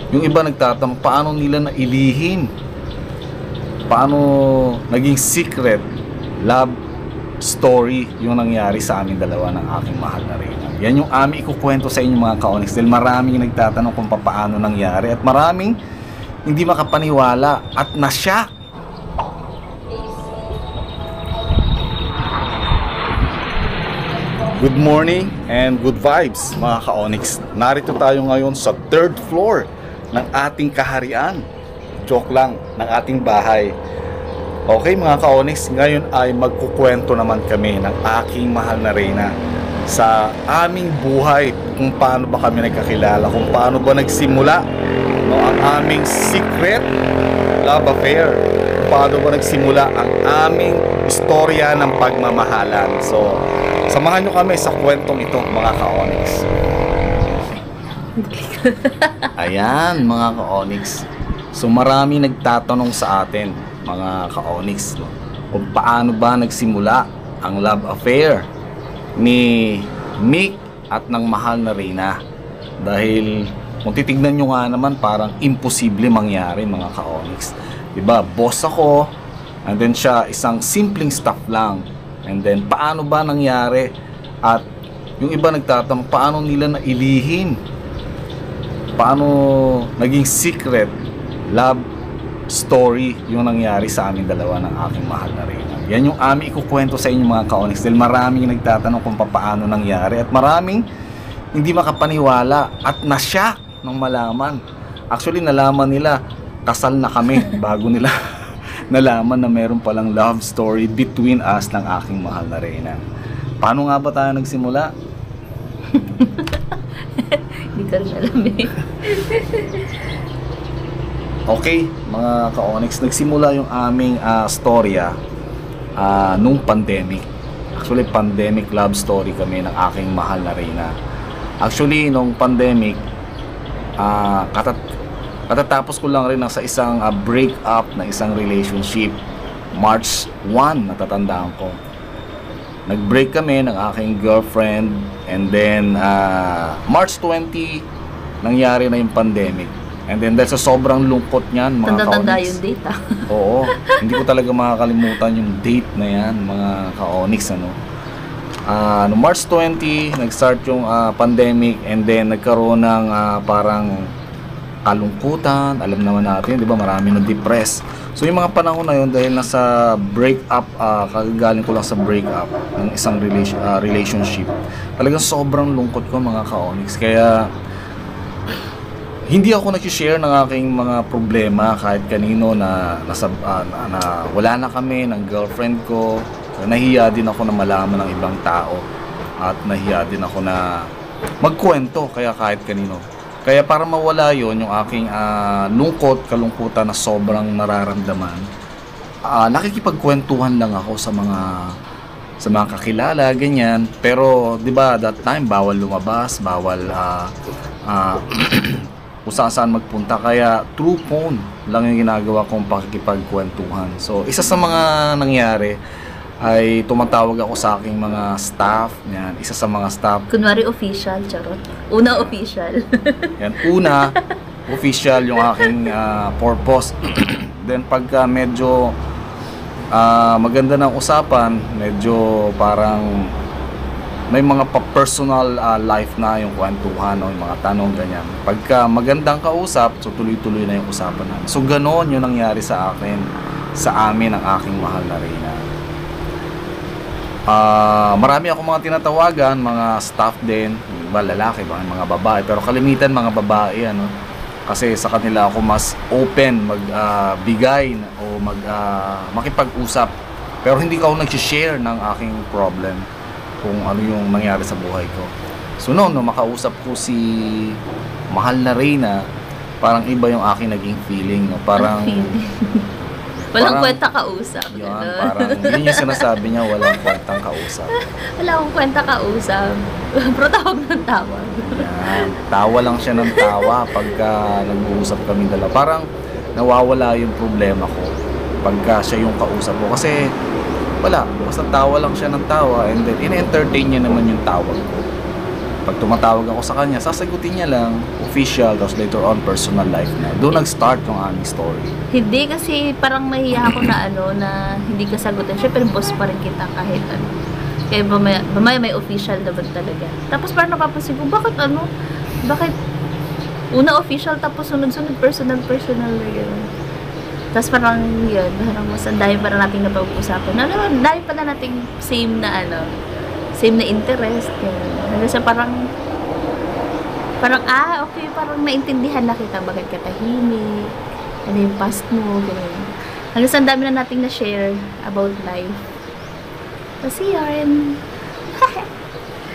Yung iba nagtatanong, paano nila nailihin? Paano naging secret love story yung nangyari sa aming dalawa ng aking mahal na Reyna? Yan yung aming ikukwento sa inyo mga ka-Onyx, dahil maraming nagtatanong kung paano nangyari at maraming hindi makapaniwala at na-shock. Good morning and good vibes mga ka-Onyx. Narito tayo ngayon sa 3rd floor ng ating kaharian. Joke lang, ng ating bahay. Okay mga ka-Onyx, ngayon ay magkukwento naman kami ng aking mahal na Reyna sa aming buhay, kung paano ba kami nagkakilala, kung paano ba nagsimula ang aming secret love affair, kung paano ba nagsimula ang aming istorya ng pagmamahalan. So samahan nyo kami sa kwentong ito mga ka-Onyx. Ayan mga ka-Onyx. So marami nagtatanong sa atin mga ka-Onyx, kung paano ba nagsimula ang love affair ni Mick at ng mahal na Reyna. Dahil kung titignan nyo nga naman, parang imposible mangyari mga ka-Onyx. Diba, boss ako, and then siya isang simpleng staff lang. And then paano ba nangyari? At yung iba nagtatanong, paano nila nailihin? Paano naging secret love story yung nangyari sa aming dalawa ng aking mahal na Reyna? Yan yung aming ikukwento sa inyo mga ka-Onyx, dahil maraming nagtatanong kung paano nangyari at maraming hindi makapaniwala at na-shock nang malaman. Actually nalaman nila kasal na kami bago nila nalaman na meron palang love story between us ng aking mahal na Reyna. Paano nga ba tayo nagsimula? Hindi ko rin alam eh. Okay, mga ka-Onyx, nagsimula yung aming storya nung pandemic. Actually, pandemic love story kami ng aking mahal na Reyna. Actually, nung pandemic, katatapos ko lang rin sa isang break-up na isang relationship. March 1, natatandaan ko. Nag-break kami ng aking girlfriend, and then March 20, nangyari na yung pandemic. And then dahil sa sobrang lungkot niyan, mga Tanda-tanda ka-Onyx. yung date ah. Oo, hindi ko talaga makakalimutan yung date na yan, mga ka-Onyx, ano. No March 20, nag-start yung pandemic, and then nagkaroon ng parang kalungkutan. Alam naman natin, di ba, marami na depressed. So yung mga panahon na yun, dahil nasa break-up, kagagaling ko lang sa break-up ng isang relationship, talagang sobrang lungkot ko mga ka-Onyx. Kaya hindi ako nag-share ng aking mga problema kahit kanino na wala na kami ng girlfriend ko. Nahiya din ako na malaman ng ibang tao, at nahiya din ako na magkwento kaya kahit kanino. Kaya para mawala yon yung aking kalungkutan na sobrang nararamdaman, nakikipagkwentuhan lang ako sa mga kakilala, ganyan. Pero 'di ba, that time bawal lumabas, bawal kung saan magpunta, kaya through phone lang yung ginagawa kong pakikipagkwentuhan. So isa sa mga nangyari ay tumatawag ako sa aking mga staff. Yan, isa sa mga staff. Kunwari official, charot. Una official. Yan, una official yung aking purpose. Then pagka medyo maganda ng usapan, medyo parang may mga personal life na yung kwentuhan o yung mga tanong, ganyan. Pagka magandang kausap, so tuloy-tuloy na yung usapan namin. So ganoon yung nangyari sa akin, sa amin, ang aking mahal na Reyna. Marami ako mga tinatawagan, mga staff din, iba lalaki, mga babae, pero kalimitan mga babae, ano. Kasi sa kanila ako mas open magbigay o makipag-usap. Pero hindi ko nag-share ng aking problem, kung ano yung nangyari sa buhay ko. So no, makausap ko si mahal na Reyna, parang iba yung aking naging feeling, no? Parang walang kwenta kausap. Yan, parang yun yung sinasabi niya, walang kwentang kausap. Wala akong kwenta kausap. Pero tawag ng tawag. Yan, tawa lang siya ng tawa pagka nag-uusap kami dalawa. Parang nawawala yung problema ko pagka siya yung kausap ko. Kasi wala, basta tawa lang siya ng tawa, and then in-entertain niya naman yung tawag ko. Pag tumatawag ako sa kanya, sasagutin niya lang, official, tapos later on, personal life na. Doon nag-start yung aming story. Hindi kasi parang mahiya ako na na hindi ka sagutin. Siyempre, boss pa rin kita kahit ano. Kaya mamaya may official naman talaga. Tapos parang napapansin ko, bakit una official tapos sunod-sunod personal na gano'n. Tapos parang yun, parang mas ang dahil parang nating napag-usapan. Dahil pala nating same na interest. Hanggang sa parang okay, parang naintindihan na kita bakit ka tahimik, ano yung past mo, gano'n. Hanggang sa ang dami na nating na-share about life. Kasi yun.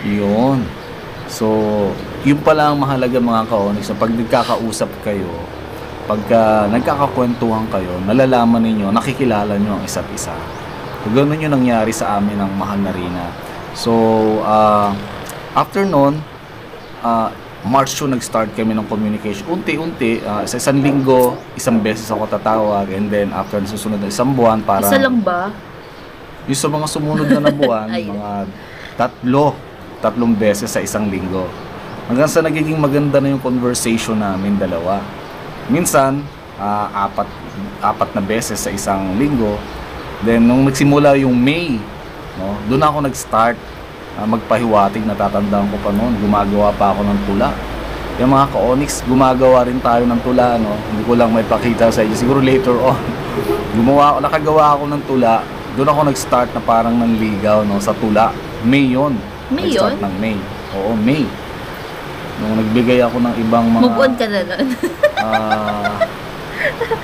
Yun. So, yun pala ang mahalaga mga ka-Onyx. So, pag nagkakausap kayo, pagka nagkakakwentuhan kayo, nalalaman ninyo, nakikilala nyo ang isa't isa. So, ganun yung nangyari sa amin ng mahal na Rina. So, after nun, March 2, nag-start kami ng communication. Unti-unti, sa isang linggo, isang beses ako tatawag, and then after susunod na isang buwan, para Isa lang ba? yung sa mga sumunod na buwan, mga tatlong beses sa isang linggo. Hanggang sa nagiging maganda na yung conversation namin dalawa. Minsan, apat na beses sa isang linggo. Then, nung nagsimula yung May, no, doon ako nag-start magpahiwatig. Natatandaan ko pa noon, gumagawa pa ako ng tula. Yung mga ka-Onyx, gumagawa rin tayo ng tula, no? Hindi ko lang may pakita sa inyo. Siguro later on, nakagawa ako ng tula. Doon ako nag-start na parang nanligaw, no, sa tula. May yun. May Nag-start yun? ng May. Oo, May. Nung nagbigay ako ng ibang mga... Move on ka na nun.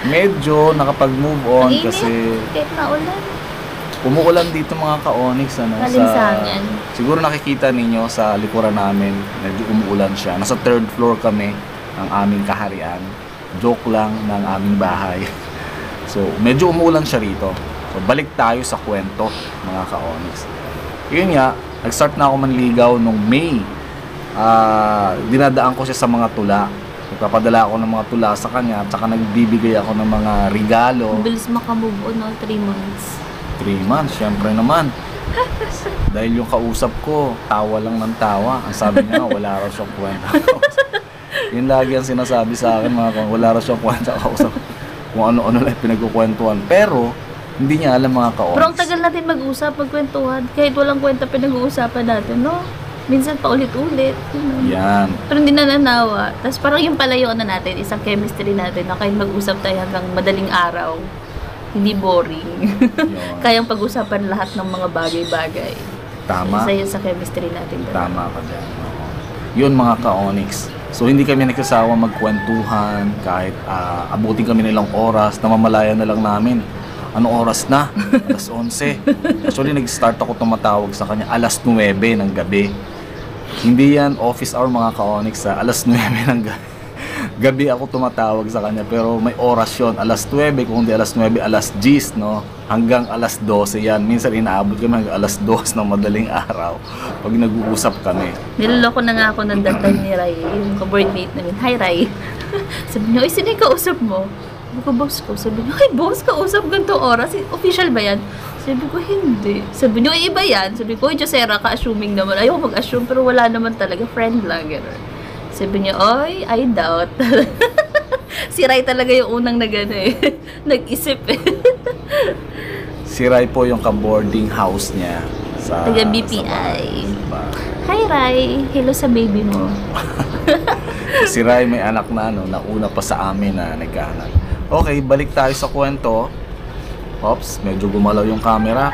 Medyo nakapag-move on Ang init. kasi Kahit maulan. umuulan dito mga ka-Onyx. Malinsangan. Siguro nakikita ninyo sa likuran namin, medyo umuulan siya. Nasa 3rd floor kami ng aming kaharian. Joke lang ng aming bahay. So, medyo umuulan siya rito. So, balik tayo sa kwento, mga ka-Onyx. Yun nga, nag-start na ako manligaw nung May. Dinadaan ko siya sa mga tula. Nagpapadala ako ng mga tula sa kanya, at saka nagbibigay ako ng mga regalo. Ang bilis makamove on, no? 3 months. 3 months, syempre naman. Dahil yung kausap ko, tawa lang ng tawa. Ang sabi niya, wala raw siyang kwenta. Yun lagi ang sinasabi sa akin, wala raw siyang kwenta kausap. Kung ano-ano lang pinagkukwentuhan. Pero, hindi niya alam mga ka-Onyx. Pero ang tagal natin mag-usap, magkwentuhan. Kahit walang kwenta pinag-uusapan natin, no? Minsan pa ulit-ulit. Yan. Pero hindi na nanawa. Tapos parang yung pala yung natin, isang chemistry natin na kahit mag-usap tayo hanggang madaling araw, hindi boring. Kayang pag-usapan lahat ng mga bagay-bagay. Tama. Isa yun sa chemistry natin. Tama ka dyan. Oo. Yun mga ka-Onyx. So hindi kami nagsasawa magkwentuhan kahit abutin kami nilang oras, namamalayan na lang namin. Anong oras na? Alas 11. Actually nag-start ako tumatawag sa kanya alas 9 ng gabi. Hindi yan office hour mga ka-Onyx, alas 9 ng gabi ako tumatawag sa kanya, pero may oras yun, alas 9, kung hindi alas 9, alas 10, no? Hanggang alas 12 yan. Minsan inaabot kami hanggang alas 2 ng madaling araw pag nag-uusap kami. Niloloko na nga ako ng that time ni Ray, yung ka-boardmate namin. Hi Ray. Sabi niya, sino yung kausap mo? Sabi ko, boss ko. Sabi niya, ay boss, kausap ganitong oras. Official ba yan? Sabi ko, hindi. Sabi niya, iba yan. Sabi ko, Josera, ka-assuming naman. Ayoko mag-assume, pero wala naman talaga. Friend lang, gano'n. Sabi niya, oy, I doubt. Si Ray talaga yung unang nag-isip eh. Si Ray po yung ka-boarding house niya sa Taga sa BPI. bahay. Hi Ray, hello sa baby mo. Si Ray may anak na nauna pa sa amin na nagkaanak. Okay, balik tayo sa kwento. Oops, medyo gumalaw yung camera.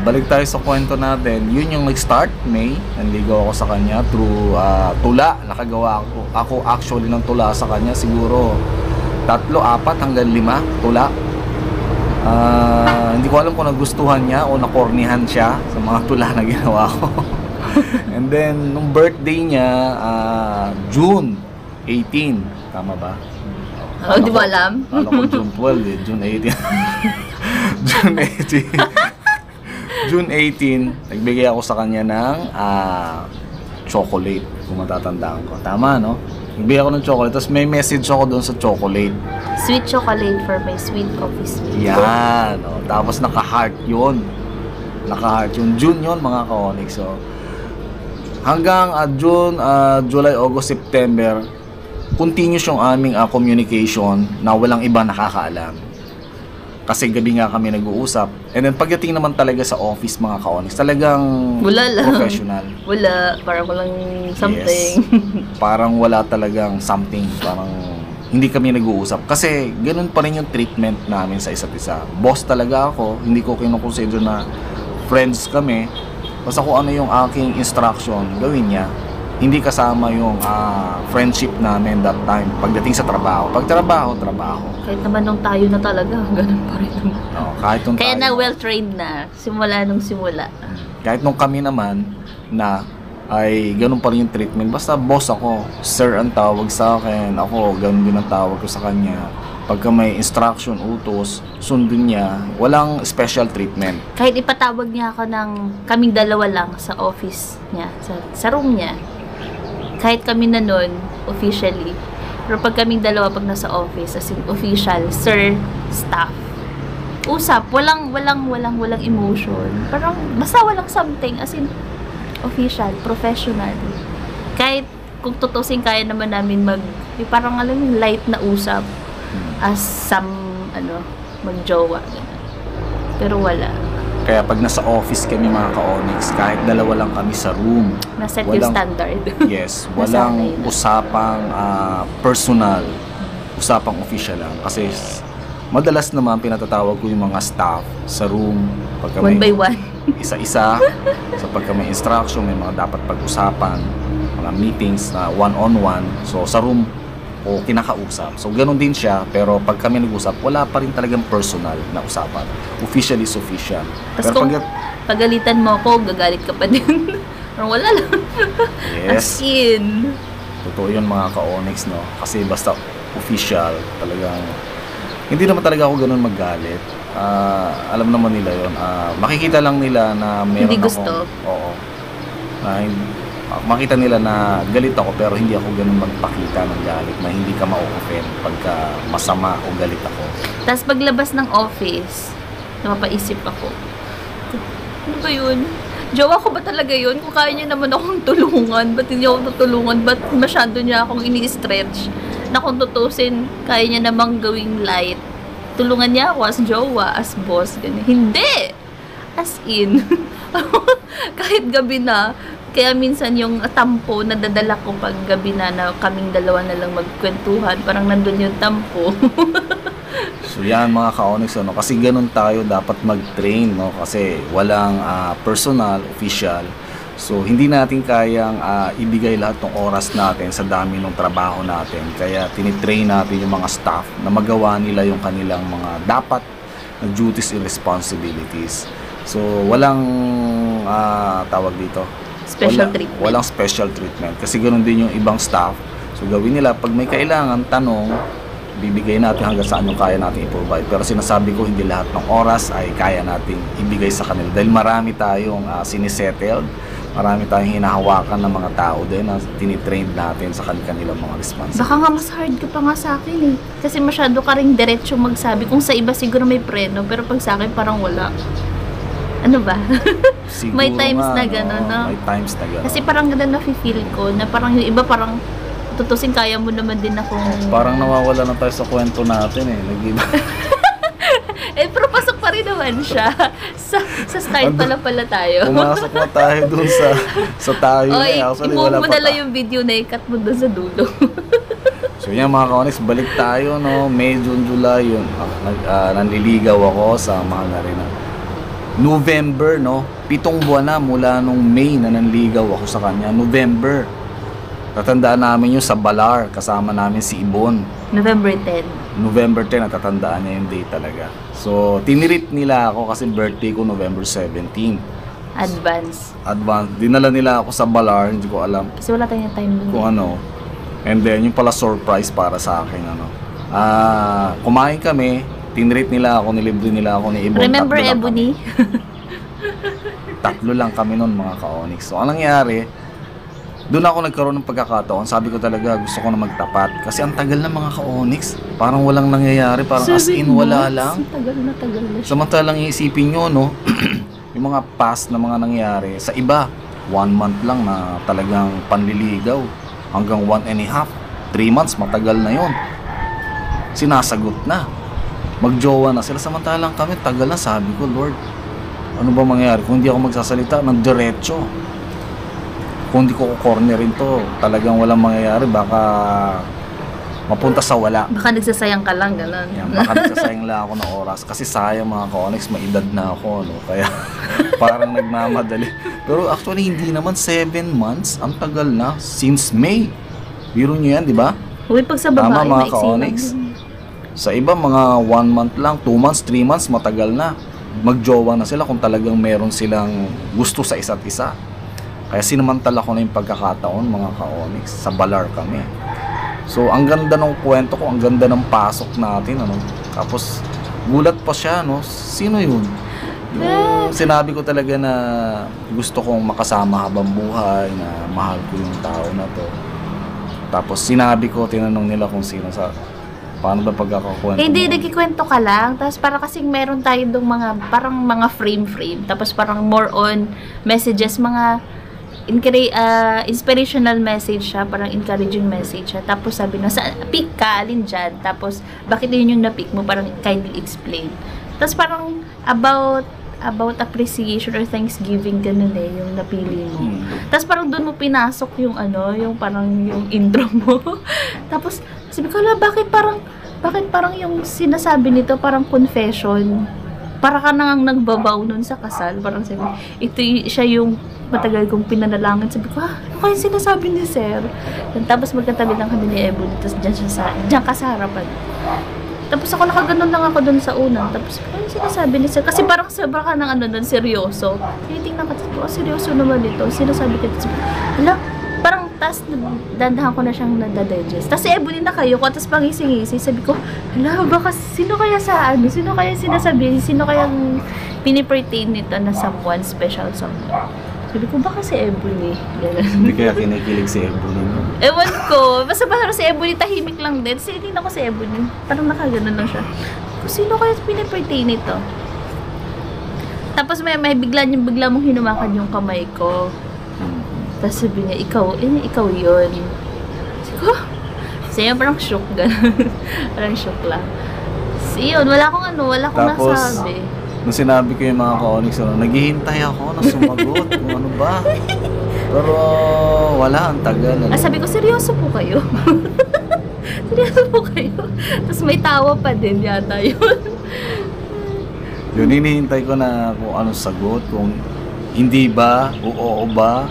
Balik tayo sa kwento natin. Yun yung nag-start, May. Nanligaw ako sa kanya through tula. Nakagawa ako actually ng tula sa kanya. Siguro 3, 4 hanggang 5 tula. Hindi ko alam kung nagustuhan niya o nakornihan siya sa mga tula na ginawa ko. And then, nung birthday niya, June 18. Tama ba? Oh, di ba alam? Alam ko June 12 eh. June 18. June 18. June 18, nagbigay ako sa kanya ng chocolate, kung matatandaan ko. Tama, no? Nagbigay ako ng chocolate, tapos may message ako doon sa chocolate. Sweet chocolate for my sweet office mate. Yan, no? Tapos naka-heart yun. Naka-heart yun. June yun, mga ka-Onyx. So, hanggang June, July, August, September, continuous yung aming communication na walang iba nakakaalam. Kasi gabi nga kami nag-uusap. And then pagdating naman talaga sa office mga ka-Onyx, talagang Wala lang. professional. Wala, parang walang something. Yes. Parang wala talagang something. Parang hindi kami nag-uusap. Kasi ganun pa rin yung treatment namin sa isa't isa. Boss talaga ako. Hindi ko kinukonsider na friends kami. Basta kung ano yung aking instruction, gawin niya. Hindi kasama yung friendship namin that time pagdating sa trabaho. Pag trabaho. Kahit naman nung tayo na talaga, ganun pa rin. No, kahit nung Kaya tayo- na well-trained na, simula nung simula. Kahit nung kami naman na ay ganun pa rin yung treatment. Basta boss ako, sir ang tawag sa akin. Ako, ganun din ang tawag ko sa kanya. Pagka may instruction, utos, sundin niya. Walang special treatment. Kahit ipatawag niya ako ng kaming dalawa lang sa office niya, sa room niya. Kahit kami na nun, officially. Pero pag kaming dalawa, pag nasa office, as in official, sir, staff. Usap, walang emotion. Parang, basta walang something, as in, official, professional. Kahit kung tutusin, kaya naman namin parang alam mo, light na usap as some, magjowa. Ganun. Pero wala. Kaya pag nasa office kami mga ka-Onyx, kahit dalawa lang kami sa room, Naset yung standard. yes, Nasanay walang na. usapang personal, usapang official lang. Kasi madalas naman pinatatawag ko yung mga staff sa room. Pagka One by one. isa-isa, sa pagka may instruction, may mga dapat pag-usapan, mga meetings na one-on-one. So sa room, o kinakausap. So ganun din siya, pero pag kami nag-usap, wala pa rin talagang personal na usapan. Official is official. Tapos Pero kung pagalitan mo ako, gagalit ka pa din. Parang wala lang. As yes, in. totoo yun mga ka-Onyx, no? Kasi basta official, talagang hindi naman talaga ako ganun magalit. Alam naman nila yun. Makikita lang nila na meron Hindi gusto. Oo. Makita nila na galit ako pero hindi ako ganun magpakita ng galit na hindi ka ma-offend pagka masama o galit ako. Tapos paglabas ng office, napapaisip ako. Ano ba yun? Jowa ko ba talaga yun? Kung kaya niya naman akong tulungan, ba't hindi ako tutulungan? Ba't masyado niya akong ini-stretch? Na kung tutusin, kaya niya namang gawing light. Tulungan niya ako as jowa, as boss, ganyan. Hindi! As in. Kahit gabi na, kaya minsan yung tampo na dadala ko pag gabi na kaming dalawa na lang magkwentuhan, parang nandun yung tampo. So yan mga ka-Onyx, no? Kasi ganun tayo dapat mag-train, no? Kasi walang personal, official. So hindi natin kayang ibigay lahat ng oras natin sa dami ng trabaho natin. Kaya tinitrain natin yung mga staff na magawa nila yung kanilang mga dapat na duties and responsibilities. So walang tawag dito, Special treatment. Walang special treatment. Kasi ganoon din yung ibang staff. So gawin nila, pag may kailangan, tanong, bibigay natin hanggang saan yung kaya natin i-provide. Pero sinasabi ko, hindi lahat ng oras ay kaya natin ibigay sa kanila. Dahil marami tayong sinisettled, marami tayong hinahawakan ng mga tao din na tinitrain natin sa kanilang mga responsibilities. Baka nga mas hard ka pa nga sa akin eh. Kasi masyado ka ring diretso magsabi. Kung sa iba siguro may preno, pero pag sa akin parang wala. Ano ba? Siguro may times nga, na gano'n, no? May times na gano'n. Kasi parang ganda na-feel ko na parang yung iba parang tutusin kaya mo naman din akong... Parang nawawala na tayo sa kwento natin eh. Nag-iba. pero pasok pa rin naman siya. Sa start pala tayo. Pumasok na tayo dun sa tayo na Oy, eh. Actually, i-move wala mo pa na lang yung video na i-cut mo doon sa dulo. So yan mga ka-Onyx, balik tayo, no? May, June, July, yun. Nanliligaw ako sa mga narina. November, no? 7 buwan na mula nung May na nanligaw ako sa kanya. November. Tatandaan namin yung sa Balar, kasama namin si Ibon. November 10. November 10, natatandaan niya yung date talaga. So, tinirit nila ako kasi birthday ko November 17. Advance. Dinala nila ako sa Balar, hindi ko alam Kasi wala tayong time doon. kung ano. And then, yung pala surprise para sa akin, ano. Kumain kami, tinrate nila ako, nilibre nila ako ni Ibon. Remember Tatlo lang Ebony? Tatlo lang kami nun mga ka-Onyx. So, anong nangyari, doon ako nagkaroon ng pagkakataon. Sabi ko talaga, gusto ko na magtapat. Kasi ang tagal na mga ka-Onyx. Parang walang nangyayari. Parang as in, wala lang. Tagal na siya. Samantalang iisipin nyo, no? yung mga past na mga nangyari sa iba. 1 month lang na talagang panliligaw. Hanggang 1.5, 3 months, matagal na yon. Sinasagot na. Magjowa na sila. Samantalang kami, tagal na. Sabi ko, Lord, ano ba mangyayari? Kung hindi ako magsasalita ng diretso, kung hindi ko cornerin to, talagang walang mangyayari. Baka mapunta sa wala. Baka nagsasayang ka lang, gano'n. Yan, baka nagsasayang lang ako ng oras. Kasi sayang mga ka-Onyx, may edad na ako. No? Kaya parang nagmamadali. Pero actually, hindi naman 7 months. Ang tagal na. Since May. Biro nyo yan, di ba? Uy, pag sa babae, Tama, mga maiksi ka-Onyx. lang. Sa iba, mga 1 month lang, 2 months, 3 months, matagal na. Magjowa na sila kung talagang meron silang gusto sa isa't isa. Kaya sinamantala ko na yung pagkakataon, mga ka-Onyx. Sa Balar kami. So, ang ganda ng kwento ko, ang ganda ng pasok natin, ano. Tapos, gulat pa siya, no. Sino yun? Yung sinabi ko talaga na gusto kong makasama habang buhay, na mahal ko yung tao na to. Tapos, sinabi ko, tinanong nila kung sino sa... Paano ba pagkakakwento? Hindi, nagkikwento ka lang. Tapos parang kasing meron tayo dong mga, parang mga frame. Tapos parang more on messages, mga inspirational message siya, parang encouraging message siya. Tapos sabi na, pick ka, alin dyan. Tapos, bakit yun yung na-pick mo? Parang kindly explain. Tapos parang about appreciation or thanksgiving, ganun yung napili mo. Tapos parang doon mo pinasok yung yung parang yung intro mo. Tapos sabi ko, bakit parang yung sinasabi nito parang confession. Para ka nang nagbabaw nun sa kasal. Parang sabi, siya yung matagal kong pinanalangin. Sabi ko, ano kaya sinasabi ni Sir? Tapos magkatabi lang kami ni Ebony. Tapos dyan ka sa harapan. Tapos ako nakaganon lang ako dun sa unang. Tapos ano sinasabi ni Sir? Kasi parang sobra ka ng dun, seryoso. Tinitingnan ka, seryoso naman dito. Sinasabi ka, parang tas dandahan ko na siyang nadadigest. Tapos Ebony na kayo ko, tapos pangisi-ngisi. Sabi ko, baka sino kaya sino kaya sinasabi, sino kaya pinipertain nito na someone, special someone. Sabi ko, baka si Ebony. Hindi kaya kinikilig si Ebony. Ewan ko. Basta si Ebony tahimik lang din. Sinitingnan ko si Ebony. Parang nakaganon lang siya. Kung sino kaya pinipertain nito? Tapos may bigla mong hinumakan yung kamay ko. Tapos sabi niya, ikaw yun. Sabi ko, siya parang shock gano'n. Parang shock lang. Yun, wala akong nasabi. Nung sinabi ko yung mga ka-Onyx, naghihintay ako na sumagot kung ano ba. Pero wala, ang tagal. Sabi ko, seryoso po kayo? Seryoso po kayo? Tapos may tawa pa din yata yun. Yun, hinihintay ko na kung anong sagot, kung hindi ba, o oo ba.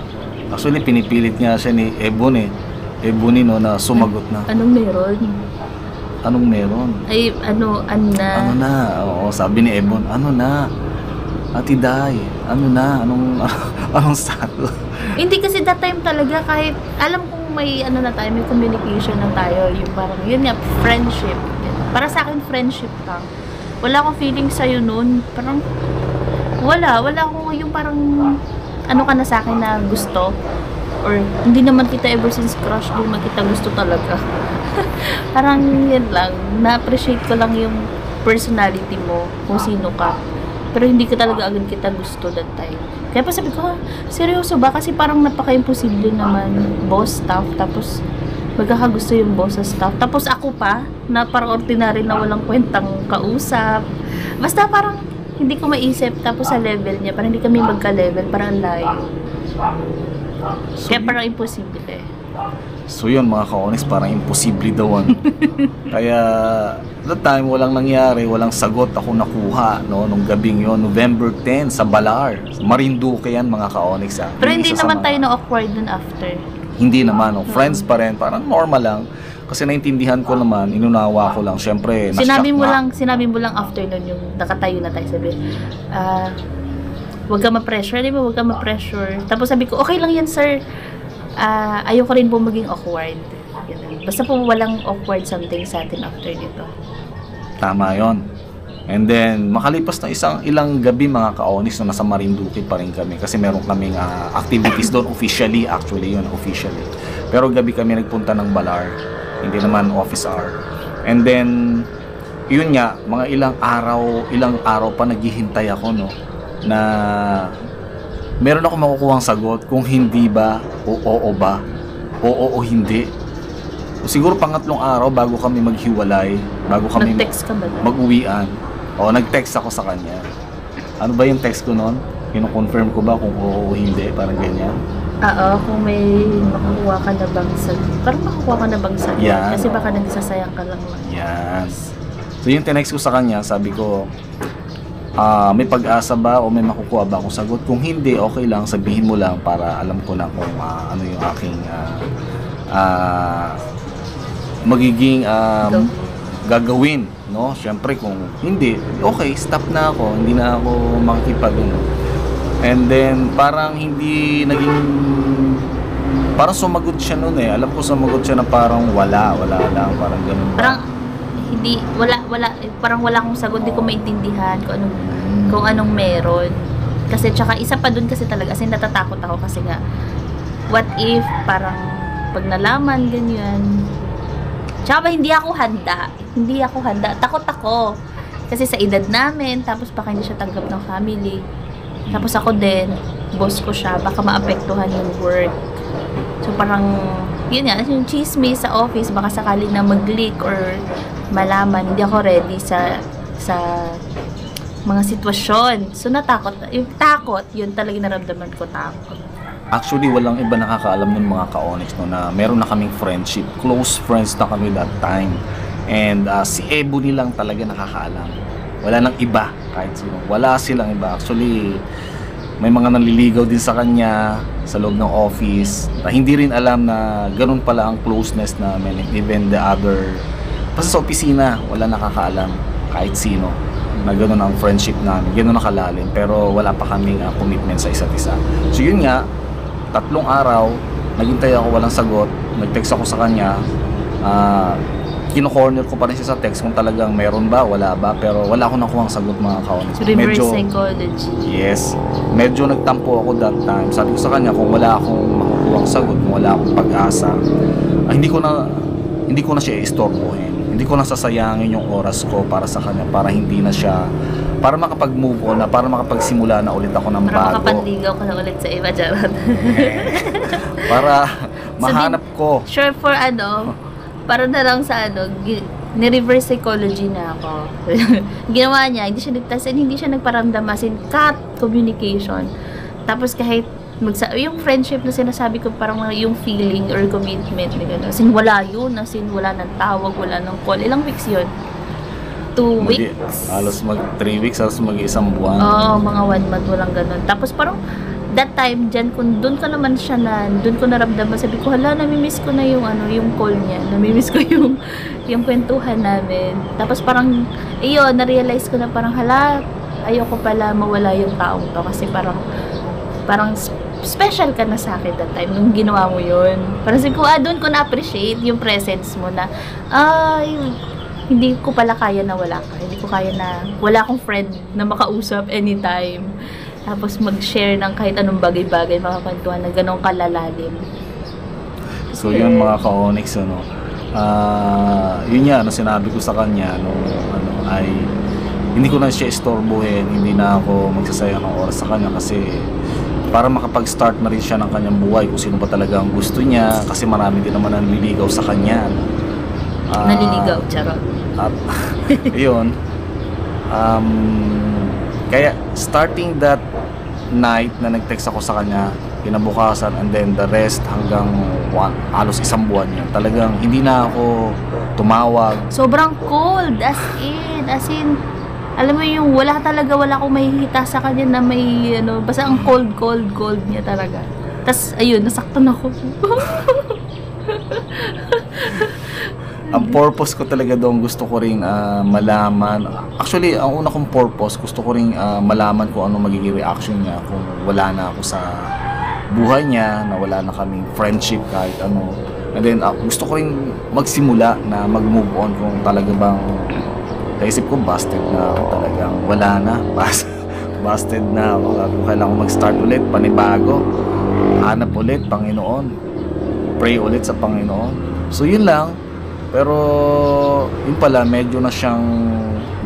Actually, pinipilit nga siya ni Ebony na sumagot na. Anong meron? Anong meron? Ay, ano na? Oo, sabi ni Ebon, ano na? Ate Day, ano na? Anong sagot? Hindi kasi that time talaga, kahit alam kong may may communication na tayo, yung parang, yun nga, friendship. Para sa akin, friendship lang. Wala akong feeling sa'yo noon. Parang, wala akong yung parang, ka na sa akin na gusto. Or, hindi naman kita ever since crush, hindi naman kita gusto talaga. Parang yun lang, na-appreciate ko lang yung personality mo, kung sino ka. Pero hindi ka talaga agad kita gusto that time. Kaya pa sabi ko, seryoso ba? Kasi parang napaka-imposible naman, boss, staff, tapos magkakagusto yung boss sa staff. Tapos ako pa, na parang ordinary na walang kwentang kausap. Basta parang hindi ko maisip, tapos sa level niya, parang hindi kami magka-level, parang layo. Kaya parang imposible So yun mga ka-Onyx, parang imposible daw. Kaya that time walang nangyari, walang sagot ako nakuha nung gabing yon, November 10 sa Balar. Marinduque yan mga ka-Onyx. Pero hindi naman tayo na-awkward dun after. Hindi naman, friends pa rin, parang normal lang. Kasi naintindihan ko naman, inunawa ko lang. Siyempre, sinabi mo lang after nun yung nakatayo na tayo, sabi, huwag ka ma-pressure, di ba? Huwag ka ma-pressure. Tapos sabi ko, okay lang yan, sir. Ayoko rin po maging awkward. Basta po walang awkward something sa atin after dito. Tama yon. And then, makalipas na ilang gabi mga ka-Onyx na nasa Marinduque pa rin kami. Kasi meron kaming activities doon officially. Pero gabi kami nagpunta ng Balar. Hindi naman office hour. And then, yun nga, mga ilang araw pa naghihintay ako, na meron ako makukuhang sagot kung hindi ba o oo ba, oo o hindi. O siguro pangatlong araw bago kami maghiwalay, bago kami Nag-text ka ba? mag-uwian, o nag-text ako sa kanya. Ano ba yung text ko noon? Kino-confirm ko ba kung oo o hindi, parang ganyan. Oo, kung may makukuha ka na bang sagot. Parang makukuha ka na bang sagot? Yan. Kasi baka nagsasayang ka lang. Yan. So yung tinext ko sa kanya, sabi ko, may pag-asa ba o may makukuha ba akong sagot? Kung hindi, okay lang, sabihin mo lang para alam ko na kung ano yung aking magiging gagawin, no? Syempre kung hindi, okay, stop na ako, hindi na ako makikipag, And then parang hindi naging, parang sumagot siya noon eh. Alam ko sumagot siya na parang wala lang, parang ganun. Parang hindi, wala, parang wala akong sagot, hindi ko maintindihan kung anong meron. Kasi tsaka isa pa dun kasi talaga, kasi natatakot ako kasi nga, what if parang pag nalaman ganyan, tsaka ba hindi ako handa, takot ako. Kasi sa edad namin, tapos baka hindi siya tanggap ng family. Tapos ako din, boss ko siya, baka maapektuhan yung work. So parang, yun nga, yung chismis sa office, baka sakaling na mag-leak or malaman, hindi ako ready sa mga sitwasyon. So natakot, yung takot, yun talaga naramdaman ko, takot. Actually, walang iba nakakaalam ng mga ka-Onyx no, na meron na kaming friendship. Close friends na kami that time. And si Ebony lang talaga nakakaalam. Wala nang iba kahit sino. Wala silang iba. Actually, may mga nanliligaw din sa kanya sa loob ng office. Na hindi rin alam na ganun pala ang closeness namin. Even the other, basta sa opisina, wala nakakaalam kahit sino na ganun ang friendship namin. Ganun ang kalalim. Pero wala pa kaming commitment sa isa't isa. So yun nga, 3 araw, naghintay ako, walang sagot. Nag-text ako sa kanya. Kino-corner ko pa rin siya sa text kung talagang meron ba, wala ba. Pero wala akong nakuhang sagot, mga ka-Onyx. Reverse psychology. Yes. Medyo nagtampo ako that time. Sabi ko sa kanya, kung wala akong makukuhang sagot, kung wala akong pag-asa, hindi ko na siya istorbohin. Hindi ko na sasayangin yung oras ko para sa kanya, para hindi na siya, para makapag-move on na, para makapagsimula na ulit ako ng Para bago. makapanligaw ka na ulit sa iba, charot. Para mahanap ko. Sure for para na lang sa ni-reverse psychology na ako. Ginawa niya, hindi siya nagparamdam, as in cut communication. Tapos kahit yung friendship na sinasabi ko, parang yung feeling or commitment na gano'n. As in wala yun, as in wala ng tawag, wala ng call. Ilang weeks yun? 2 weeks? Halos 3 weeks, halos mag-isang buwan. Oo, mga 1 month, walang gano'n. Tapos parang that time, doon ko naman siya doon ko naramdaman, sabi ko, hala, namimiss ko na yung yung call niya, namimiss ko yung kwentuhan namin. Tapos parang, na-realize ko na parang, hala, ayoko pala mawala yung taong to, kasi parang special ka na sa akin that time, nung ginawa mo yun. Parang sabi ko, doon ko na-appreciate yung presence mo na, hindi ko pala kaya na wala ka, hindi ko kaya na, wala akong friend na makausap anytime. Tapos mag-share ng kahit anong bagay-bagay, makakwentuhan na ganong kalalalim. So yun, mga ka-Onyx, yun nga, sinabi ko sa kanya, ay hindi ko na siya istorbohin, hindi na ako magsasayang ng oras sa kanya kasi para makapag-start na rin siya ng kanyang buhay kung sino ba talaga ang gusto niya, kasi marami din naman nanliligaw sa kanya. Naliligaw, charot. At yun, kaya starting that night na nag-text ako sa kanya, kinabukasan, and then the rest hanggang halos 1 buwan yun, talagang hindi na ako tumawag. Sobrang cold, as in alam mo yung wala akong mahihita sa kanya na may basta ang cold niya talaga. Tas ayun, nasaktan ako. Ang purpose ko talaga doon, gusto ko ring malaman. Actually, ang una kong purpose, gusto ko ring malaman kung ano magiging reaction niya kung wala na ako sa buhay niya, na wala na kaming friendship kahit ano. And then, gusto ko ring magsimula na mag-move on kung talaga bang naisip ko, busted na ako talagang. Wala na. Busted na ako. Kailangan ko mag-start ulit, panibago. Hanap ulit, Panginoon. Pray ulit sa Panginoon. So, yun lang. Pero yun pala, medyo na siyang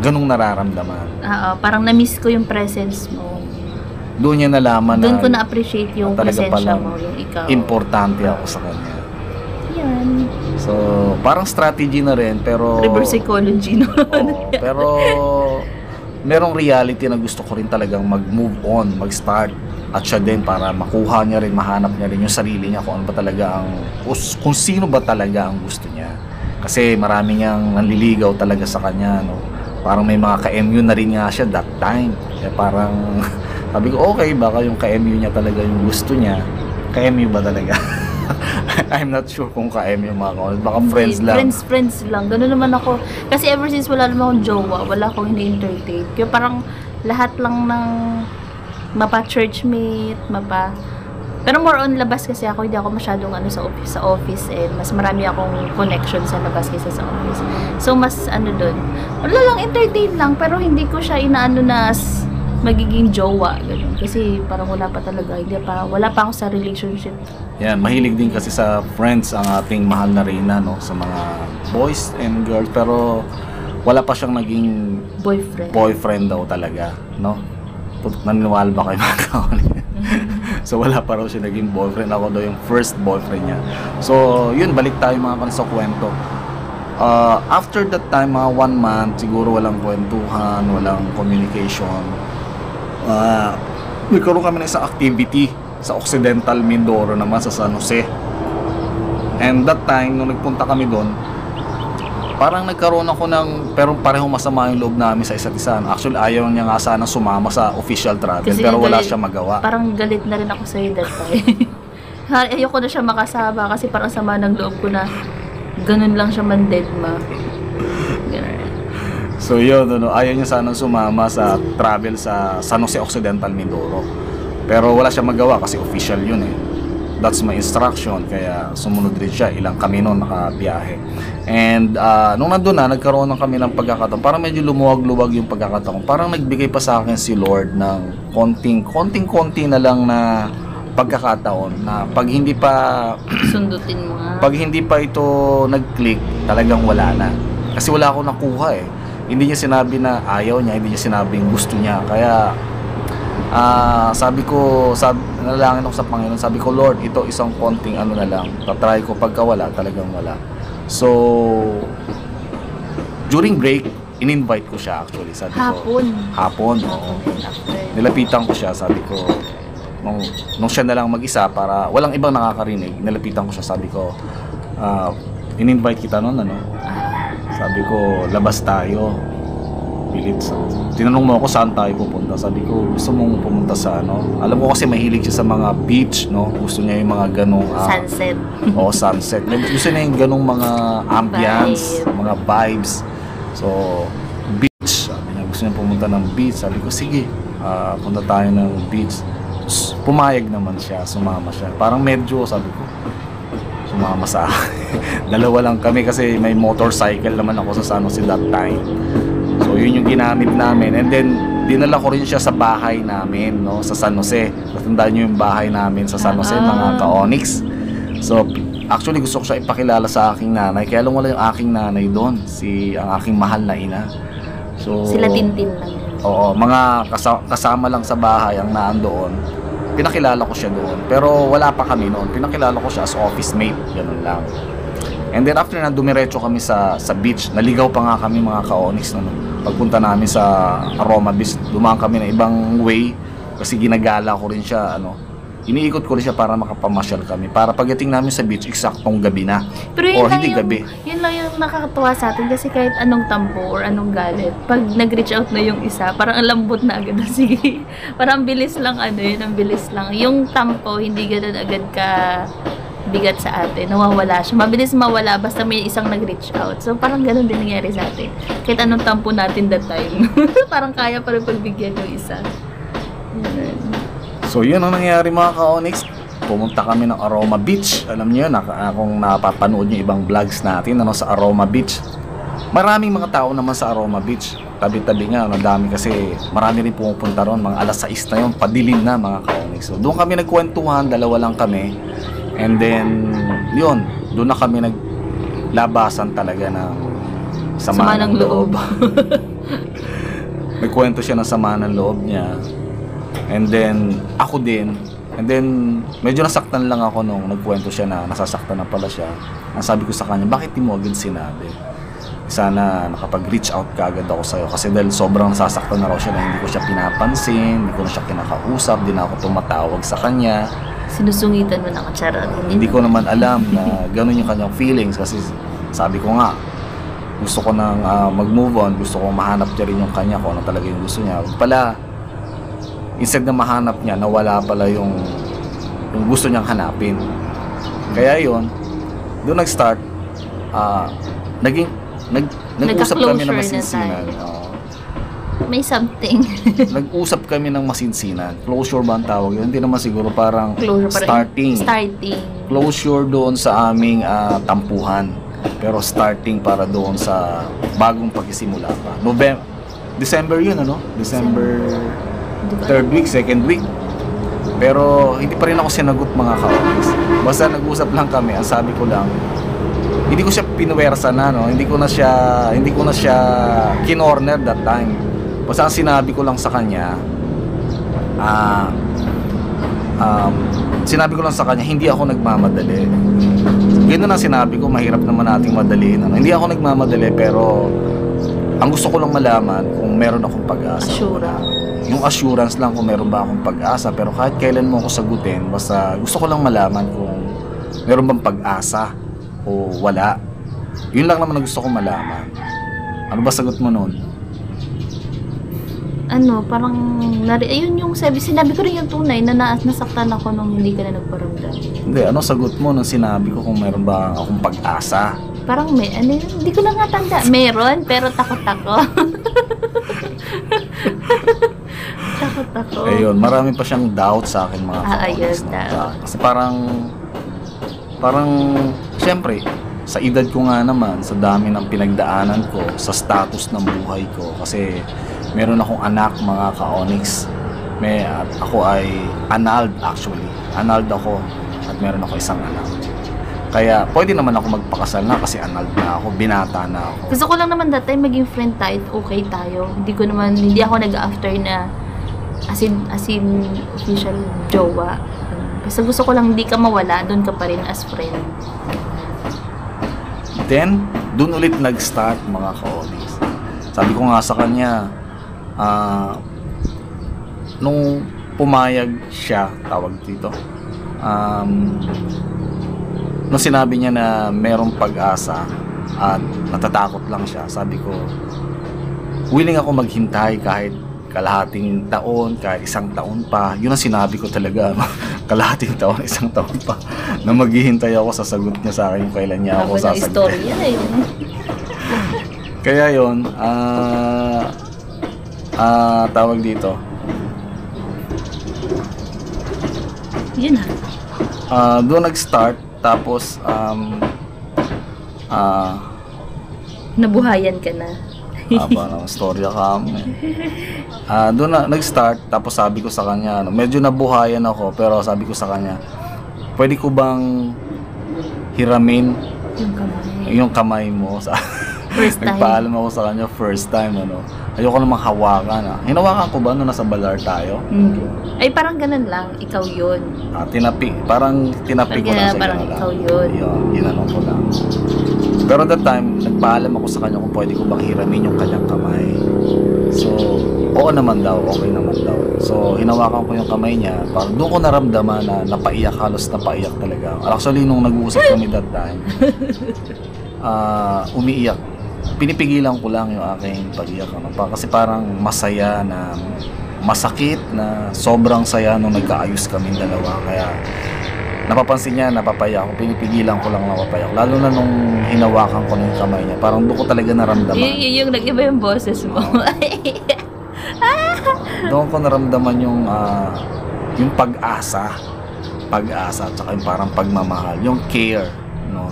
ganung nararamdaman. Parang na-miss ko yung presence mo. Doon niya nalaman Doon ko na na-appreciate yung talaga presensya palang mo, yung ikaw. importante ako sa kanya. Yan. So, parang strategy na rin, pero... Reverse psychology, no? Oo, pero merong reality na gusto ko rin talagang mag-move on, mag-start. At siya din para makuha niya rin, mahanap niya rin yung sarili niya kung ano ba talaga ang... Kung sino ba talaga ang gusto niya. Kasi marami niyang nanliligaw talaga sa kanya, no? Parang may mga ka-MU na rin nga siya that time. Kaya parang... Sabi ko, okay, baka yung ka-MU niya talaga yung gusto niya. Ka-MU ba talaga? I'm not sure kung ka-MU mga ka-onyx. Baka friends lang. Friends lang. Ganun naman ako. Kasi ever since wala naman akong jowa, wala akong ini-entertain. Kaya parang lahat lang ng mapa-churchmate, pero more on labas kasi ako, hindi ako masyadong sa office mas marami akong connection sa labas kaysa sa office. So mas doon. Wala lang, entertain lang, pero hindi ko siya inaano na magiging jowa, ganun. Kasi parang wala pa talaga, wala pa ako sa relationship. Yan, mahilig din kasi sa friends ang ating mahal na Reyna, no, sa mga boys and girls, pero wala pa siyang naging boyfriend daw talaga, no? Naniniwala ba kayo mga ka-onyx? So wala pa raw siya naging boyfriend. Ako daw yung first boyfriend niya. So yun, balik tayo mga sa kwento. After that time, mga 1 month, siguro walang kwentuhan, walang communication. Nagkaroon kami ng isang activity sa Occidental Mindoro naman sa San Jose. And that time, nung nagpunta kami doon, parang nagkaroon ako pero parehong masama yung loob namin sa isa't isa. Actually, ayaw niya nga sana sumama sa official travel, kasi pero wala siya magawa. Parang galit na rin ako sa that time. Ayoko na siya makasama kasi parang sama ng loob ko na ganun lang siya mandedma. So yun, ayaw niya sana sumama sa travel sa San Jose Occidental Mindoro. Pero wala siya magawa kasi official yun eh. That's my instruction, kaya sumunod rin siya. Ilang kami noon nakabiyahe. And nung nandun na, nagkaroon ng kami ng pagkakataon. Parang medyo lumuwag-luwag yung pagkakataon. Parang nagbigay pa sa akin si Lord ng konting-konti na lang na pagkakataon na pag hindi pa sundutin mo nga. Pag hindi pa ito nag-click, talagang wala na. Kasi wala akong nakuha eh. Hindi niya sinabi na ayaw niya, hindi niya sinabing gusto niya. Kaya nalangin ako sa Panginoon. Sabi ko, Lord, ito isang konting na lang. Tatry ko, pagka wala, talagang wala. So during break, in-invite ko siya actually. Sabi ko, hapon, oo. Nilapitan ko siya, sabi ko, nung siya na lang mag-isa para walang ibang nakakarinig, nilapitan ko siya, sabi ko, in-invite kita noon, sabi ko, labas tayo. Tinanong mo ako saan tayo pupunta. Sabi ko, gusto mong pumunta sa alam ko kasi mahilig siya sa mga beach, no? Gusto niya yung mga ganong sunset. Sunset. Gusto niya yung ganong mga ambience, mga vibes. So beach, sabi niya, gusto niya pumunta ng beach. Sabi ko, sige, punta tayo ng beach. Pumayag naman siya, sumama siya. Parang medyo, sabi ko, sumama sa akin. Dalawa lang kami kasi may motorcycle naman ako sa San Jose that time. So yun yung ginamit namin. And then dinala ko rin siya sa bahay namin, no, sa San Jose. Natandaan niyo yung bahay namin sa San Jose, mga ka-onyx. So actually gusto ko siya ipakilala sa aking nanay. Kaya lang wala yung aking nanay doon, ang aking mahal na ina. So sila Tintin lang. Oo, mga kasama lang sa bahay ang naandoon. Pinakilala ko siya doon. Pero wala pa kami noon. Pinakilala ko siya as office mate, ganun lang. And then after na, dumiretso kami sa beach. Naligaw pa nga kami mga ka-onyx na pagpunta namin sa Aroma Beach. Dumaan kami na ibang way kasi ginagala ko rin siya, iniikot ko rin siya para makapamasyal kami. Para pagdating namin sa beach, eksaktong gabi na. Pero or hindi gabi. Yun lang yung nakakatuwa sa atin kasi kahit anong tampo or anong galit, pag nag-reach out na yung isa, parang ang lambot na agad. Sige, parang bilis lang ang bilis lang. Yung tampo, hindi ganun agad ka bigat sa atin, nawawala siya. Mabilis mawala basta may isang nag-reach out. So parang ganun din nangyari sa atin. Kahit anong tampo natin that time. Parang kaya pa rin pagbigyan yung isa. So yun ang nangyari mga ka-onyx. Pumunta kami ng Aroma Beach. Alam niyo kung napapanood niyo ibang vlogs natin sa Aroma Beach. Maraming mga tao naman sa Aroma Beach. Tabi-tabi nga, dami kasi marami rin pumupunta ron. Mga alas 6 na yun, padilim na mga ka-onyx. So doon kami nagkwentuhan, dalawa lang kami. And then, yun, doon na kami naglabasan talaga ng sama ng loob. Nagkwento siya ng sama ng loob niya. And then, ako din. And then, medyo nasaktan lang ako nung nagkwento siya na nasasaktan na pala siya. Ang sabi ko sa kanya, bakit di mo agad sinabi? Sana nakapag-reach out ka agad ako sa'yo. Kasi dahil sobrang nasasaktan na raw siya na hindi ko siya pinapansin, hindi ko na siya kinakausap, di na ako tumatawag sa kanya. Sinusungitan mo na katsara. Hindi ko naman alam na ganun yung kanyang feelings kasi sabi ko nga, gusto ko nang mag-move on, gusto ko mahanap niya rin yung kanya kung ano talaga yung gusto niya. Pala, instead na mahanap niya, nawala pala yung gusto niyang hanapin. Kaya yun, doon nag-start, nag-usap kami ng masinsinan. May something. Nag-usap kami ng masinsinan. Closure ba ang tawag yun? Hindi naman siguro, parang starting. Closure doon sa aming tampuhan. Pero starting para doon sa bagong pagsisimula pa. December yun, ano? December 3rd week, 2nd week. Pero hindi pa rin ako sinagot, mga ka-office. Basta nag-usap lang kami. Ang sabi ko lang, hindi ko siya pinuwersa na, no? Hindi ko na siya kinorner that time. Basta ang sinabi ko lang sa kanya, hindi ako nagmamadali. Ganoon ang sinabi ko, mahirap naman nating madaliin. Ano? Hindi ako nagmamadali, pero ang gusto ko lang malaman kung meron akong pag-asa. Yung assurance lang kung meron ba akong pag-asa. Pero kahit kailan mo ako sagutin, basta gusto ko lang malaman kung meron bang pag-asa o wala. Yun lang naman na gusto ko malaman. Ano ba sagot mo noon? Parang ayun yung sinabi ko rin yung tunay na nasaktan ako nung hindi ka na nagparamdam. Hindi, ano sagot mo nung sinabi ko kung meron ba akong pag-asa? Parang hindi ko na nga tanda. Meron, pero takot ako. Takot ako. Ayun, marami pa siyang doubt sa akin, mga ayos, Kasi parang, syempre, sa edad ko nga naman, sa dami ng pinagdaanan ko, sa status ng buhay ko, kasi meron akong anak, mga ka-Onyx. Ako ay annulled actually. Annulled ako at meron ako isang anak. Kaya pwede naman ako magpakasal na kasi annulled na ako, binata na ako. Gusto ko lang naman that time maging friend tayo, okay tayo. Hindi ako nag-after na as in official jowa. Basta gusto ko lang hindi ka mawala, doon ka pa rin as friend. Then, doon ulit nag-start, mga ka-Onyx. Sabi ko nga sa kanya, nung pumayag siya, tawag dito, nung sinabi niya na merong pag-asa at natatakot lang siya, sabi ko, willing ako maghintay kahit kalahating taon, kahit isang taon pa. Yun ang sinabi ko talaga, kalahating taon, isang taon pa, na maghihintay ako sa sagot niya sa akin kailan niya ako sasagot. Istorya eh. Kaya yun, tawag dito. Yun na. Doon nag-start, tapos nabuhayan ka na. haba ng storya kami. Doon nag-start, tapos sabi ko sa kanya, medyo nabuhayan ako, pero sabi ko sa kanya, pwede ko bang hiramin yung kamay mo sa First time. Nagpaalam ako sa kanya first time, ayoko namang hawakan. Hinawakan ko ba nung nasa balar tayo? Ay, parang ganun lang, ikaw yun. Parang tinapi ko lang sa parang ikaw yun. Ginanong ko lang. Pero that time, nagpaalam ako sa kanya kung pwede ko bang hiramin yung kanyang kamay. So, oo naman daw, okay naman daw. So, hinawakan ko yung kamay niya. Parang doon ko naramdaman na napaiyak, halos napaiyak talaga. Actually, nung nag-uusap kami that time, umiiyak. Pinipigilan ko lang yung aking pag-iyak. Kasi parang masaya na, masakit na sobrang saya nung nagkaayos kaming dalawa. Kaya napapansin niya, napapayak ako. Pinipigilan ko lang napapayak. Lalo na nung hinawakan ko yung kamay niya. Parang doon ko talaga naramdaman. Yung nag-iba yung boses mo. Doon ko naramdaman yung pag-asa. Pag-asa at saka yung parang pagmamahal. Yung care.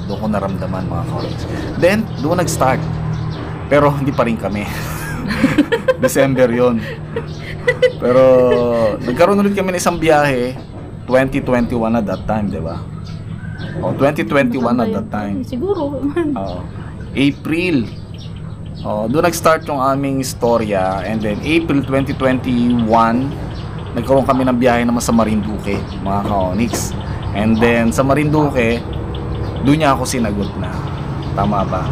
Doon ko naramdaman, mga colleagues. Then, doon nag-start. Pero hindi pa rin kami. December yon. Pero nagkaroon ulit kami ng isang biyahe 2021 at that time, di ba? 2021 at that time. Siguro. April. Doon nag-start yung aming istorya, and then April 2021 nagkaroon kami ng biyahe naman sa Marinduque, mga ka-Onyx. And then sa Marinduque, doon niya ako sinagot na. Tama ba?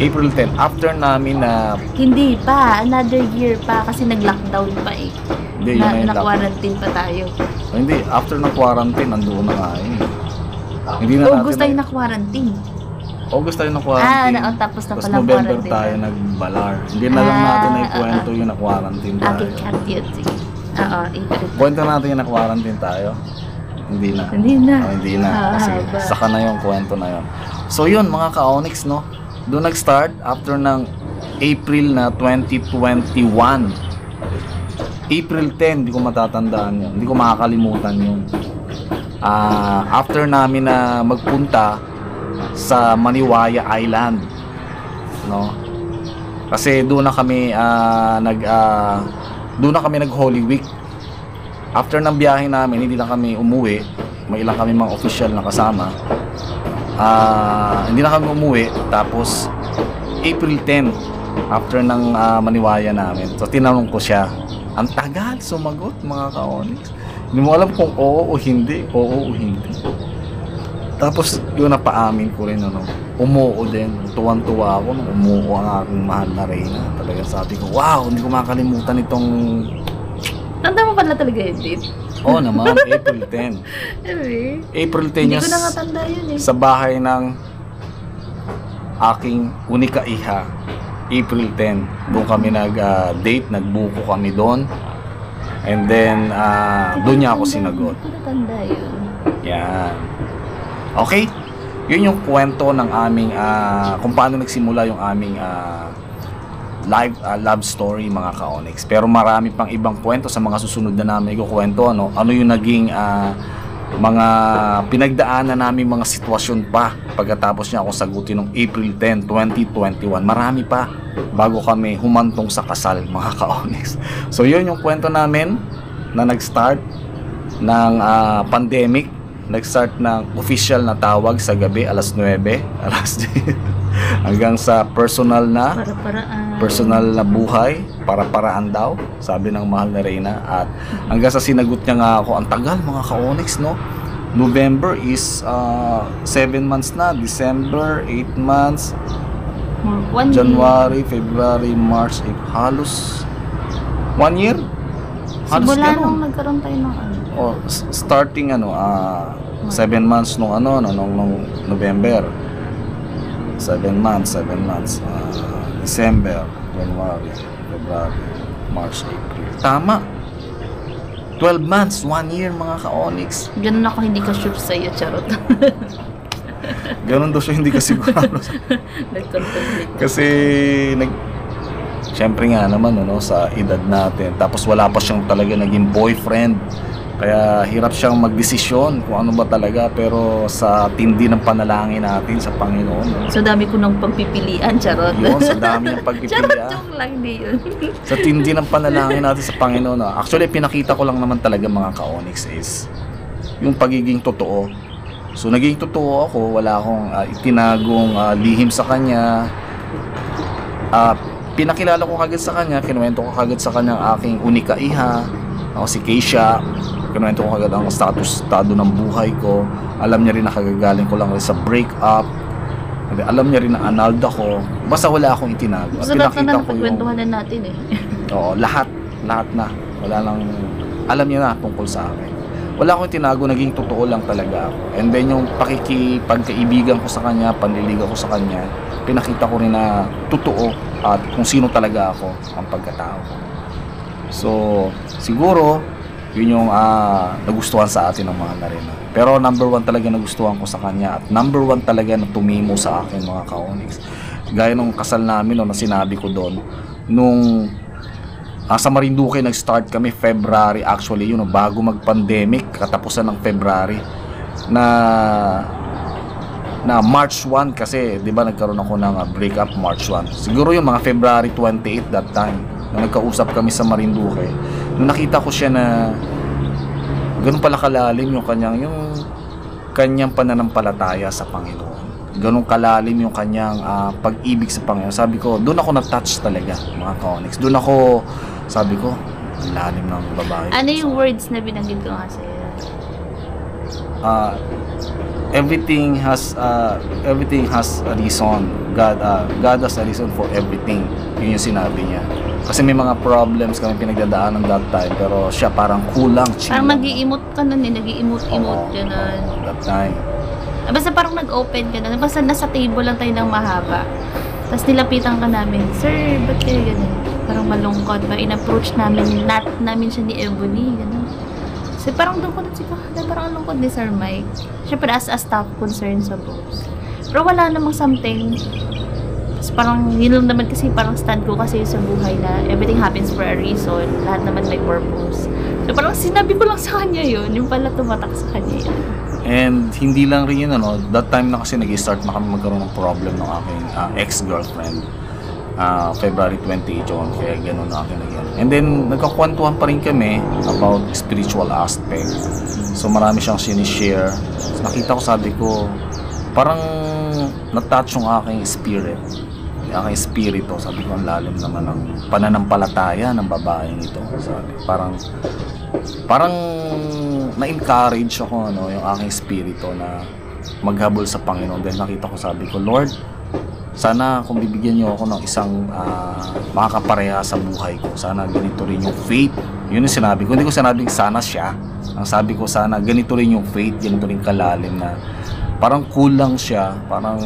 April 10, after namin na... Hindi pa, another year pa kasi nag-lockdown pa eh. Hindi, yun na yung Na-quarantine pa tayo. Hindi, after ng quarantine, nandoon na nga yun. Hindi na August tayo natin na-quarantine. August tayo na quarantine. Tapos na Tapos pala November quarantine. tayo nagbalar. Hindi na lang natin na ikwento yung na-quarantine tayo. Okay, cut yun. Sige. Oo, April. Kwento natin yung na-quarantine tayo. Hindi na. Hindi na. Hindi na. Kasi haba. saka na yung kwento na yun. So yun, mga ka-Onyx, no? Doon nag-start after ng April na 2021. April 10, hindi ko matatandaan yun. Hindi ko makakalimutan yun. After namin na magpunta sa Maniwaya Island, no? Kasi doon na kami nag Holy Week. After ng biyahe namin, hindi lang kami umuwi. May ilang kami mga official na kasama. Hindi na kami umuwi. Tapos April 10, after ng Maniwaya namin. So tinanong ko siya. Ang tagal sumagot, mga ka-Onyx. Hindi mo alam kung oo o hindi. Oo o hindi. Tapos yun, napaamin ko rin, ano, umuo din. Tuwan-tuwa ako nung umuo ang aking mahal na Reyna. Talaga sabi ko, wow, hindi ko makalimutan itong... Tanda mo pala talaga yun, Dave? Oo naman, April 10. Anyway, April 10 hindi yung ko na nga tanda yun eh. sa bahay ng aking unika iha. April 10. Doon kami nag-date, nagbuko kami doon. And then, doon niya ako sinagot. Hindi ko na tanda yun. Yan. Okay? Yun yung kwento ng aming, kung paano nagsimula yung aming live love story, mga ka-Onyx. Pero marami pang ibang kwento sa mga susunod na namin ikukwento. Ano yung naging mga pinagdaanan namin mga sitwasyon pa pagkatapos niya ako sagutin ng April 10, 2021. Marami pa bago kami humantong sa kasal, mga ka-Onyx. So yun yung kwento namin na nag-start ng pandemic. Nag-start ng official na tawag sa gabi, alas 9, alas 10, hanggang sa personal na buhay, para-paraan daw, sabi ng mahal na Reyna. At hanggang sa sinagot niya nga ako, ang tagal, mga ka-Onyx, no? November is 7 months na, December 8 months, January, February, March, halos 1 year? Halos simula ganun. nung nagkaroon tayo ng ano. Starting 7 months nung November. 7 months, December, January, February, March, April. Tama. 12 months, 1 year, mga ka-Onyx. Ganun ako hindi ka sure sa'yo, charot. Ganun daw siya, hindi ka sigurado. Nag-contemplate. Kasi syempre nga naman, sa edad natin. Tapos wala pa siyang talaga naging boyfriend. Kaya hirap siyang magdesisyon kung ano ba talaga. Pero sa tindi ng panalangin natin sa Panginoon. So dami ko ng pagpipilian, charot. Yun, sa dami ng Charot, pagpipilian. joke lang, hindi yun. Sa tindi ng panalangin natin sa Panginoon. Actually, pinakita ko lang naman talaga, mga ka-Onyx, is yung pagiging totoo. So naging totoo ako. Wala akong itinagong lihim sa kanya. Pinakilala ko kagad sa kanya, kinuwento ko kagad sa kanya ang aking unika iha, ako si Keisha. Kinuwento ko kagad ang estado ng buhay ko. Alam niya rin na kagagaling ko lang rin sa breakup. Alam niya rin na annulled ako. Basta wala akong itinago. At So lahat pinakita na ko napagkwentuhan na natin eh. Oo, lahat na. Wala lang, alam niya na tungkol sa akin. Wala akong tinago, naging totoo lang talaga ako. And then yung pagkaibigan ko sa kanya, panliligaw ko sa kanya, pinakita ko rin na totoo at kung sino talaga ako, ang pagkatao ko. So, siguro, yun yung nagustuhan sa atin ng mga Reyna. Pero number 1 talaga nagustuhan ko sa kanya at number 1 talaga na tumimo sa akin, mga ka-Onyx. Gaya nung kasal namin, na sinabi ko doon, nung sa Marinduque nag-start kami February, actually yun, bago mag-pandemic, katapusan ng February, na March 1 kasi 'di ba nagkaroon ako ng breakup March 1. Siguro yung mga February 28 that time na nagkausap kami sa Marinduque. Nung nakita ko siya na ganun pala kalalim yung kanyang pananampalataya sa Panginoon. Ganun kalalim yung kanyang pag-ibig sa Panginoon. Sabi ko, doon ako na-touch talaga, mga ka-Onyx. Doon ako, sabi ko, Ang lalim ng babae. Ano yung words na binanggit ko nga sa'yo? Everything has a reason. God has a reason for everything. Yun yung sinabi niya. Kasi may mga problems kami pinagdadaanan that time, pero siya parang kulang, chill. Parang nag-i-emote ka nun eh, nag-i-emote-emote gano'n. That time. Basta parang nag-open ka na, basta nasa table lang tayo ng mahaba. Tapos nilapitan ka namin, Sir, ba't kayo gano'n? Parang malungkot ba? In-approach namin siya ni Ebony, gano'n. Kasi parang doon ko si Kahada, parang ang lungkot ni Sir Mike. Siyempre as a staff concerned sa boss. Pero wala namang something. Tapos parang yun lang naman kasi parang stand ko kasi sa buhay na everything happens for a reason. Lahat naman may purpose. So parang sinabi ko lang sa kanya yun, yung pala tumatak sa kanya yun. And hindi lang rin yun, that time na kasi nag-start na kami magkaroon ng problem ng aking ex-girlfriend. February 28 yun, kaya gano'n na akin nagyan. And then, nagkakwentuhan pa rin kami about spiritual aspect. So, marami siyang sinishare. So, nakita ko, sabi ko, parang natouch yung aking spirit. Yung aking spirito, sabi ko, ang lalim naman ng pananampalataya ng babaeng ito. Sabi, parang na-encourage ako, yung aking spirito na maghabol sa Panginoon. Then nakita ko, sabi ko, Lord, sana kung bibigyan niyo ako ng isang makakapareha sa buhay ko, sana ganito rin yung faith. Yun yung sinabi ko. Hindi ko sinabing sana siya. Ang sabi ko, sana ganito rin yung faith, ganito rin kalalim na parang kulang siya, parang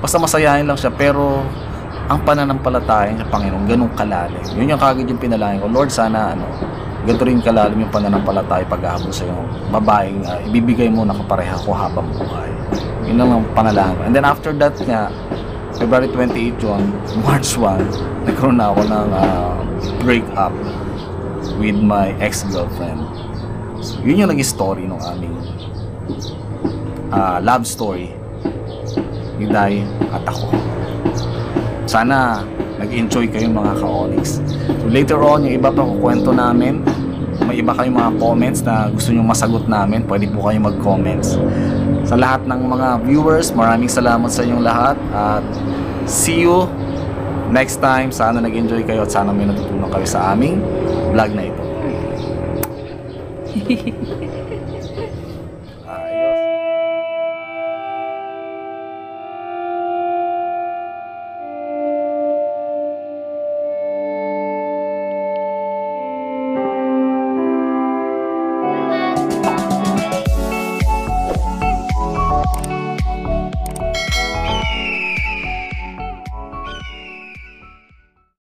basta masayahin lang siya, pero ang pananampalataya sa Panginoon, ganun kalalim. Yun yung kagad yung pinalain ko. Lord, sana ganito rin kalalim yung pananampalataya pag-ahabol sa yung babaeng ibibigay mo na kapareha ko habang buhay. Yun lang ang panalangin ko. And then after that nga, February 28 yun, March 1, nagkaroon na ako ng break up with my ex-girlfriend. So, yun yung naging story ng aming love story ni Day at ako. Sana nag-enjoy kayo mga ka-Onyx. So, later on, yung iba pa kukwento namin. Kung may iba kayong mga comments na gusto nyo masagot namin, pwede po kayong mag-comments. Sa lahat ng mga viewers, maraming salamat sa inyong lahat at see you next time. Sana nag-enjoy kayo at sana may natutunan kayo sa aming vlog na ito.